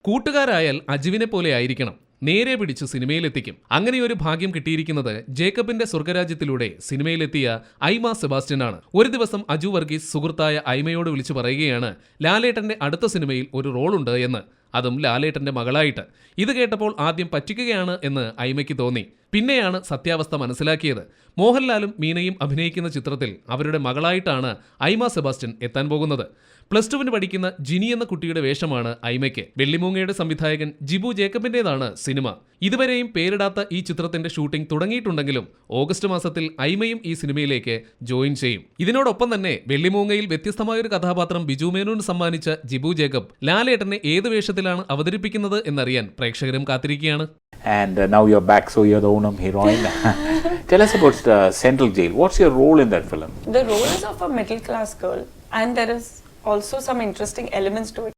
കൂട്ടുകാരായാൽ അജുവിനെ പോലെ ആയിരിക്കണം, നേരെ പിടിച്ച് സിനിമയിലെത്തിക്കും. അങ്ങനെയൊരു ഭാഗ്യം കിട്ടിയിരിക്കുന്നത് ജേക്കബിന്റെ സ്വർഗരാജ്യത്തിലൂടെ സിനിമയിലെത്തിയ ഐമ സെബാസ്റ്റ്യനാണ്. ഒരു ദിവസം അജു വർഗീസ് സുഹൃത്തായ ഐമയോട് വിളിച്ചു പറയുകയാണ് ലാലേട്ടന്റെ അടുത്ത സിനിമയിൽ ഒരു റോളുണ്ട് എന്ന്, അതും ലാലേട്ടന്റെ മകളായിട്ട്. ഇത് കേട്ടപ്പോൾ ആദ്യം പറ്റിക്കുകയാണ് എന്ന് ഐമയ്ക്ക് തോന്നി. പിന്നെയാണ് സത്യാവസ്ഥ മനസ്സിലാക്കിയത്. മോഹൻലാലും മീനയും അഭിനയിക്കുന്ന ചിത്രത്തിൽ അവരുടെ മകളായിട്ടാണ് ഐമ സെബാസ്റ്റ്യൻ എത്താൻ പോകുന്നത്. +2 പഠിക്കുന്ന ജിനി എന്ന കുട്ടിയുടെ വേഷമാണ് ഐമയ്ക്ക്. വെള്ളിമൂങ്ങയുടെ സംവിധായകൻ ജിബു ജേക്കബിന്റേതാണ് സിനിമ. ഇതുവരെയും പേരിടാത്ത ഈ ചിത്രത്തിന്റെ ഷൂട്ടിംഗ് തുടങ്ങിയിട്ടുണ്ടെങ്കിലും ഓഗസ്റ്റ് മാസത്തിൽ ഐമയും ഈ സിനിമയിലേക്ക് ജോയിൻ ചെയ്യും. ഇതിനോടൊപ്പം തന്നെ വെള്ളിമൂങ്ങയിൽ വ്യത്യസ്തമായൊരു കഥാപാത്രം ബിജു മേനോന് സമ്മാനിച്ച ജിബു ജേക്കബ് ലാലേട്ടനെ ഏത് വേഷത്തിലാണ് അവതരിപ്പിക്കുന്നത് എന്നറിയാൻ പ്രേക്ഷകരും കാത്തിരിക്കുകയാണ്. And now you're back, so you're the Onam heroine. Tell us about Central Jail. What's your role in that film? The role is of a middle class girl, and there is also some interesting elements to it.